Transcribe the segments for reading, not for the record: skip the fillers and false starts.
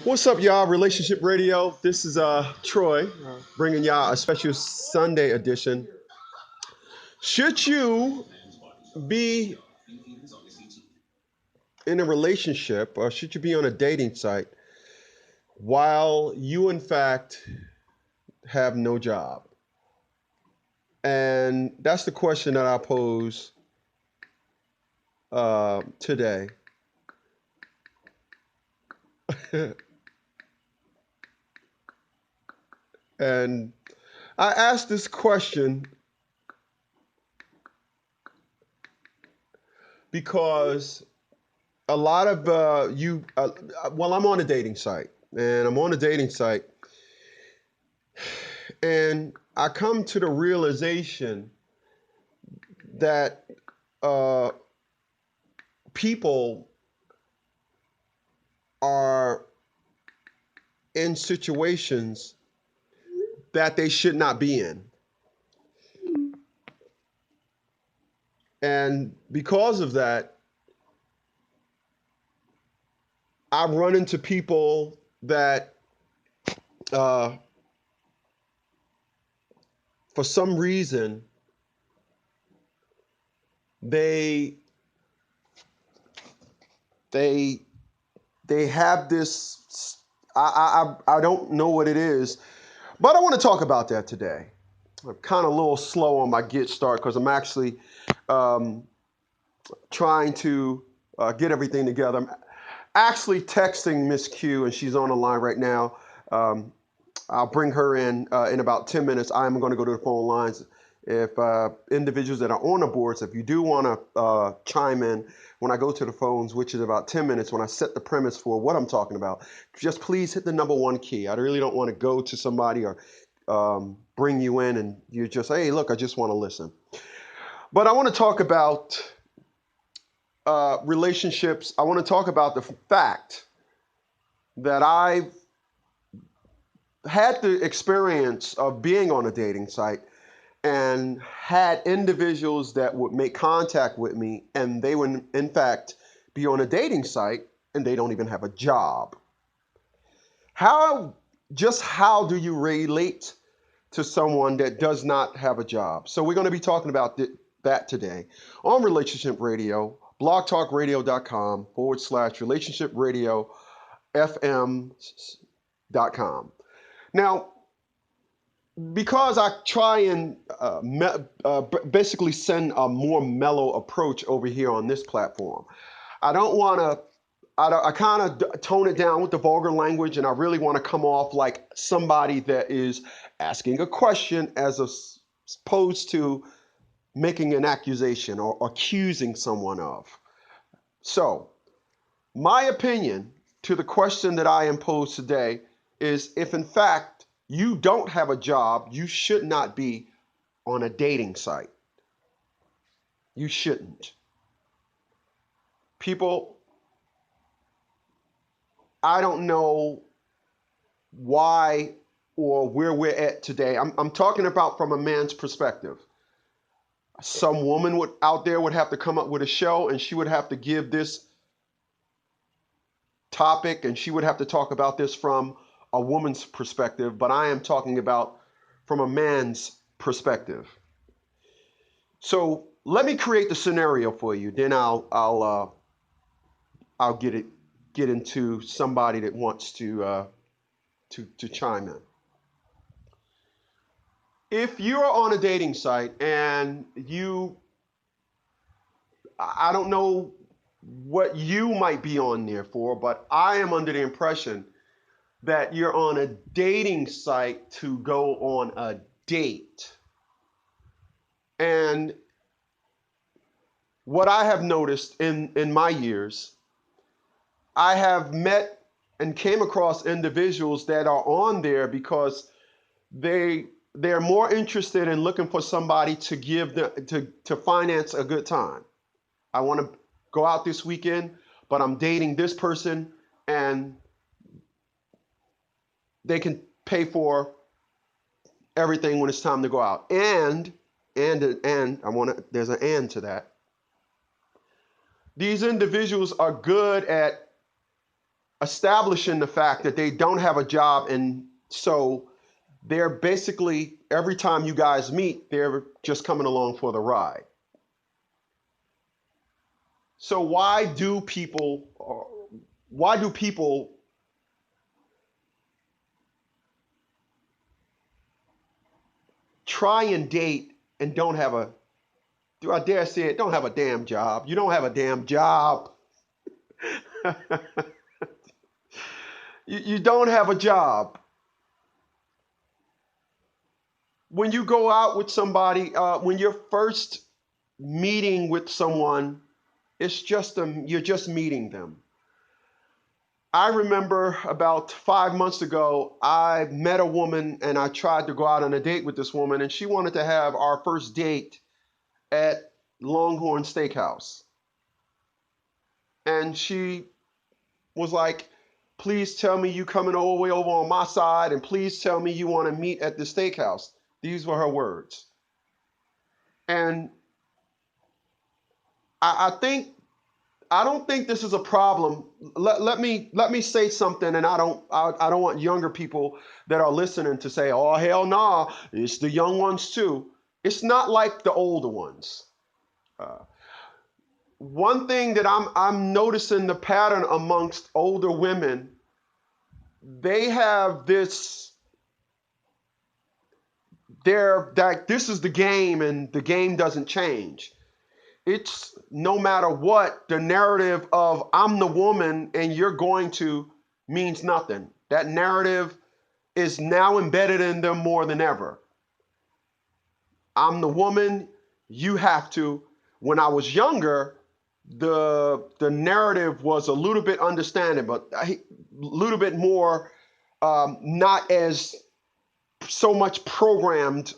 What's up, y'all? Relationship Radio. This is Troy bringing y'all a special Sunday edition. Should you be in a relationship or should you be on a dating site while you, in fact, have no job? And that's the question that I pose today. And I asked this question because a lot of I'm on a dating site, and I'm on a dating site, and I come to the realization that uh, people are in situations that they should not be in. And because of that, I run into people that, uh, for some reason, they they they have this. I don't know what it is, but I want to talk about that today. I'm kind of a little slow on my get start because I'm actually um, trying to get everything together. I'm actually texting Miss Q, and she's on the line right now. Um, I'll bring her in about 10 minutes. I'm going to go to the phone lines. If individuals that are on the boards, if you do want to chime in when I go to the phones, which is about 10 minutes, when I set the premise for what I'm talking about, just please hit the number one key. I really don't want to go to somebody or bring you in and you just, hey, look, I just want to listen. But I want to talk about relationships. I want to talk about the fact that I've had the experience of being on a dating site and had individuals that would make contact with me and they would in fact be on a dating site and they don't even have a job. How do you relate to someone that does not have a job? So we're going to be talking about that today on Relationship Radio, blogtalkradio.com/relationship radio fm.com. Now, because I try and basically send a more mellow approach over here on this platform, I don't want to. I kind of tone it down with the vulgar language, and I really want to come off like somebody that is asking a question as opposed to making an accusation or accusing someone of. So, my opinion to the question that I impose today is if in fact you don't have a job, you should not be on a dating site. You shouldn't. People, I don't know why or where we're at today. I'm talking about from a man's perspective. Some woman out there would have to come up with a show and she would have to give this topic and she would have to talk about this from a woman's perspective, but I am talking about from a man's perspective. So let me create the scenario for you. Then I'll get into somebody that wants to chime in. If you're on a dating site and I don't know what you might be on there for, but I am under the impression that you're on a dating site to go on a date. And what I have noticed in my years, I have met and came across individuals that are on there because they're more interested in looking for somebody to give to finance a good time. I want to go out this weekend, but I'm dating this person and they can pay for everything when it's time to go out. And there's an and to that. These individuals are good at establishing the fact that they don't have a job, and so they're basically, every time you guys meet, they're just coming along for the ride. So why do people try and date and don't have a, do I dare say it, don't have a damn job? You don't have a damn job. You don't have a job. When you go out with somebody, when you're first meeting with someone, you're just meeting them. I remember about 5 months ago, I met a woman and I tried to go out on a date with this woman, and she wanted to have our first date at Longhorn Steakhouse. And she was like, please tell me you coming all the way over on my side, and please tell me you want to meet at the steakhouse. These were her words. And I think I don't think this is a problem. Let me say something, and I don't want younger people that are listening to say, "Oh hell nah, it's the young ones too." It's not like the older ones. Uh, One thing that I'm noticing the pattern amongst older women, they have this. They're that this is the game, and the game doesn't change. It's no matter what, the narrative of I'm the woman and you're going to means nothing. That narrative is now embedded in them more than ever. I'm the woman, you have to. When I was younger, the narrative was a little bit understanding, but a little bit more, not as so much programmed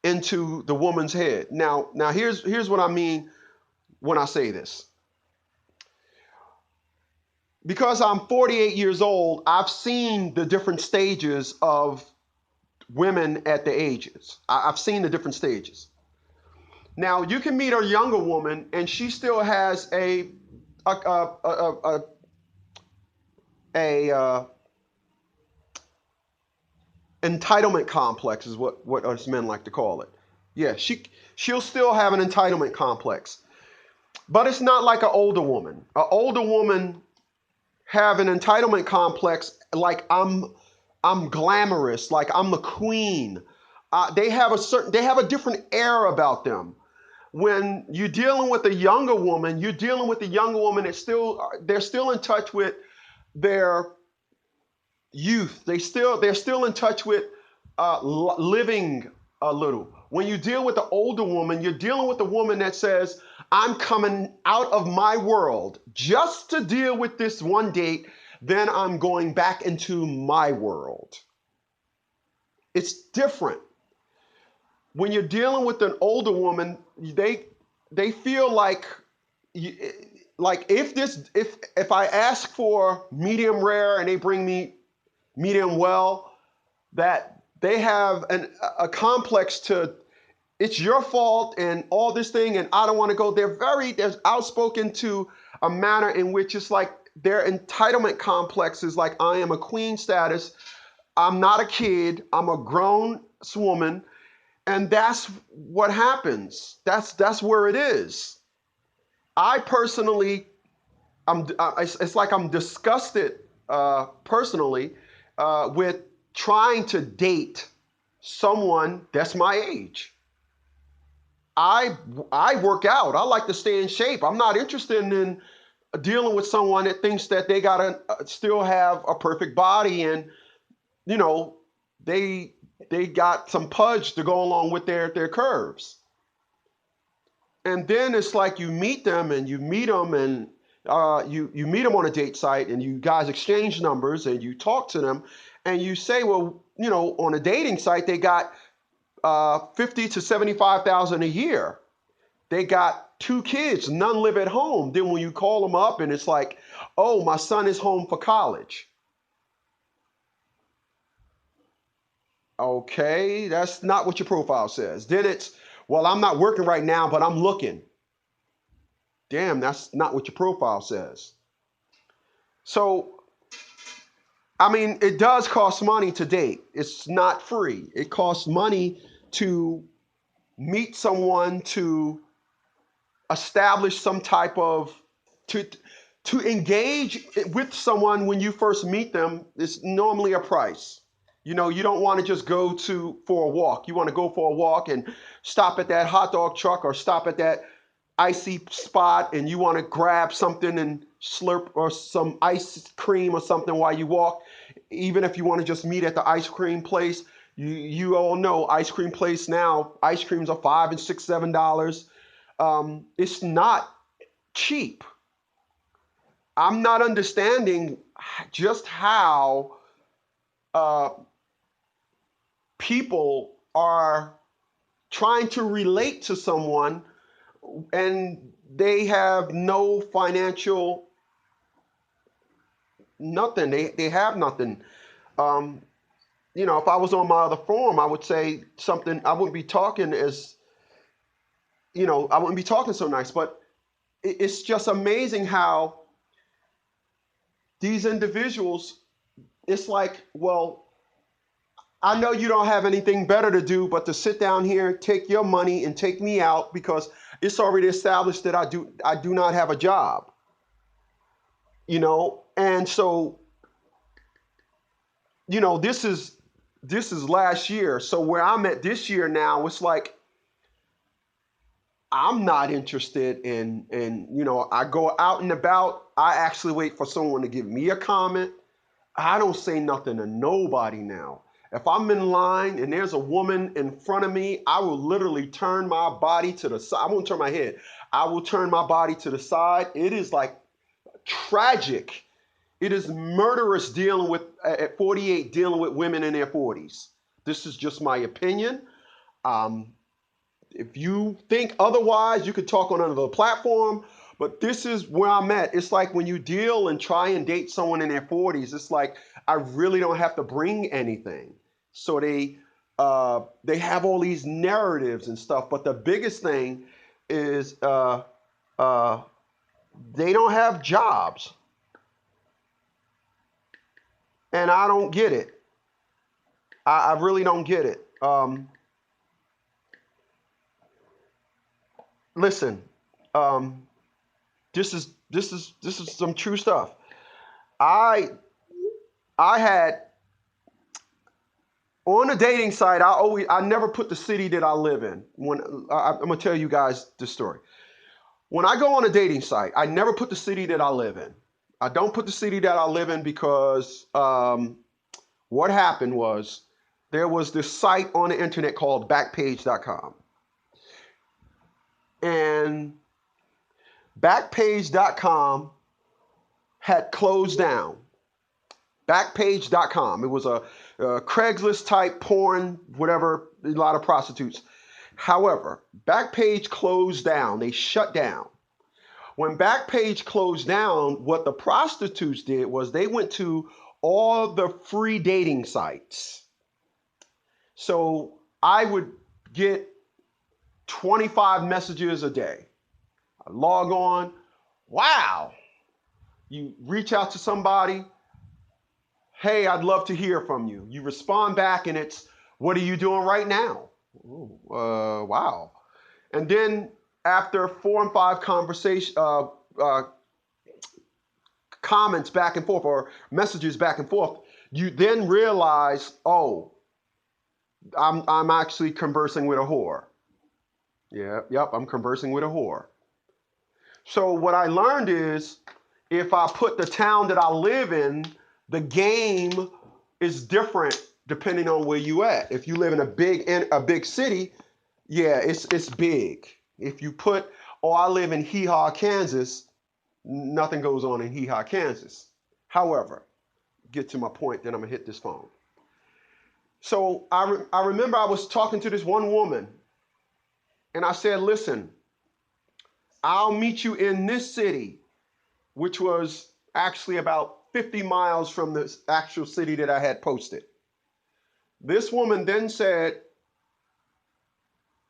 into the woman's head. Now here's what I mean when I say this. Because I'm 48 years old, I've seen the different stages of women at the ages. I've seen the different stages. Now you can meet a younger woman and she still has a, a, a, a entitlement complex is what us men like to call it. Yeah, she'll still have an entitlement complex, but it's not like an older woman. An older woman have an entitlement complex like I'm glamorous, like I'm the queen. They have a different air about them. When you're dealing with a younger woman, you're dealing with a younger woman that's they're still in touch with their youth. They're still in touch with living a little. When you deal with the older woman, you're dealing with a woman that says, I'm coming out of my world just to deal with this one date, then I'm going back into my world. It's different. When you're dealing with an older woman, they feel like if I ask for medium rare and they bring me medium well, that they have a complex to it's your fault and all this thing, and I don't want to go. They're outspoken to a manner in which it's like their entitlement complex is like, I am a queen status. I'm not a kid. I'm a grown woman. And that's what happens. That's where it is. I personally, it's like I'm disgusted personally with trying to date someone that's my age. I work out. I like to stay in shape. I'm not interested in dealing with someone that thinks that they gotta still have a perfect body, and you know they they got some pudge to go along with their curves. And then it's like you meet them and you meet them and you meet them on a date site and you guys exchange numbers and you talk to them and you say, well, on a dating site they got 50 to 75,000 a year. They got two kids, none live at home. Then when you call them up and it's like, oh, my son is home for college. Okay, that's not what your profile says. Then it's, well, I'm not working right now, but I'm looking. Damn, that's not what your profile says. So I mean, it does cost money to date. It's not free. It costs money to meet someone, to establish some type of to to engage with someone when you first meet them. It's normally a price. You know, you don't want to just go to for a walk. You want to go for a walk and stop at that hot dog truck or stop at that icy spot, and you want to grab something and slurp or some ice cream or something while you walk. Even if you want to just meet at the ice cream place, you all know ice cream place now. Ice creams are $5 and $6, $7. It's not cheap. I'm not understanding just how uh, people are trying to relate to someone and they have no financial nothing. They have nothing. Um, you know, if I was on my other forum, I would say something. I wouldn't be talking as I wouldn't be talking so nice. But it's just amazing how these individuals. It's like, well, I know you don't have anything better to do but to sit down here, take your money, and take me out because it's already established that I do not have a job. And so this is last year. So where I'm at this year now, it's like I'm not interested in I go out and about. I actually wait for someone to give me a comment. I don't say nothing to nobody now. If I'm in line and there's a woman in front of me, I will literally turn my body to the side. I won't turn my head. I will turn my body to the side. It is like tragic. It is murderous dealing with at 48 dealing with women in their 40s. This is just my opinion. Um, if you think otherwise, you could talk on another platform, but this is where I'm at. It's like when you deal and try and date someone in their 40s, it's like I really don't have to bring anything. So they have all these narratives and stuff, but the biggest thing is uh, they don't have jobs, and I don't get it. I really don't get it. Listen, um, this is some true stuff. I I had on a dating site. I never put the city that I live in. I'm gonna tell you guys this story. When I go on a dating site, I never put the city that I live in. I don't put the city that I live in because what happened was there was this site on the internet called Backpage.com, and Backpage.com had closed down. Backpage.com. It was a Craigslist type porn, whatever, a lot of prostitutes. However, Backpage closed down. They shut down. When Backpage closed down, what the prostitutes did was they went to all the free dating sites. So I would get 25 messages a day. I log on. Wow. You reach out to somebody. Hey, I'd love to hear from you. You respond back and it's, what are you doing right now? Ooh, wow. And then after 4 and 5 comments back and forth or messages back and forth, you then realize, oh, I'm actually conversing with a whore. Yeah, yep, I'm conversing with a whore. So what I learned is if I put the town that I live in, the game is different depending on where you at. If you live in a big city, yeah, it's big. If you put, oh, I live in Hee Haw, Kansas, nothing goes on in Hee Haw, Kansas. However, get to my point, then I'm gonna hit this phone. So I remember I was talking to this one woman, and I said, listen, I'll meet you in this city, which was actually about 50 miles from the actual city that I had posted. This woman then said,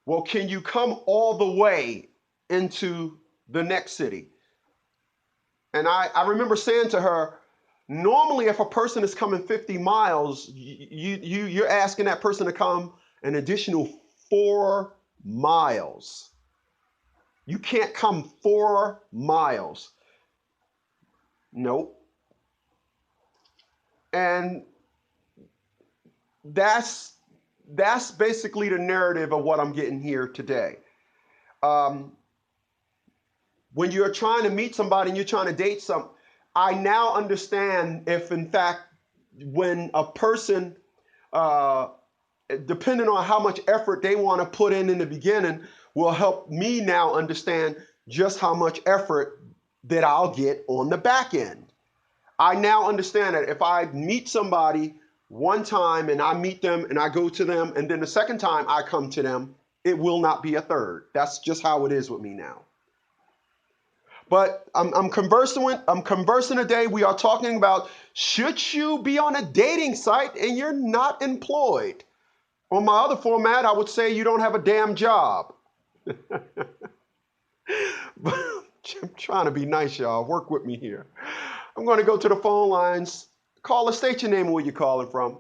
well, can you come all the way into the next city? And I remember saying to her, Normally, if a person is coming 50 miles, you're asking that person to come an additional 4 miles. You can't come 4 miles. Nope. And that's basically the narrative of what I'm getting here today. Um, when you're trying to meet somebody and you're trying to date some, I now understand if in fact when a person, uh, depending on how much effort they want to put in the beginning, will help me now understand just how much effort that I'll get on the back end. I now understand that if I meet somebody one time and I meet them and I go to them, and then the second time I come to them, it will not be a third. That's just how it is with me now. But I'm conversing today. We are talking about, should you be on a dating site and you're not employed? On my other format, I would say you don't have a damn job. But I'm trying to be nice, y'all. Work with me here. I'm going to go to the phone lines. Call us, state your name and where you're calling from.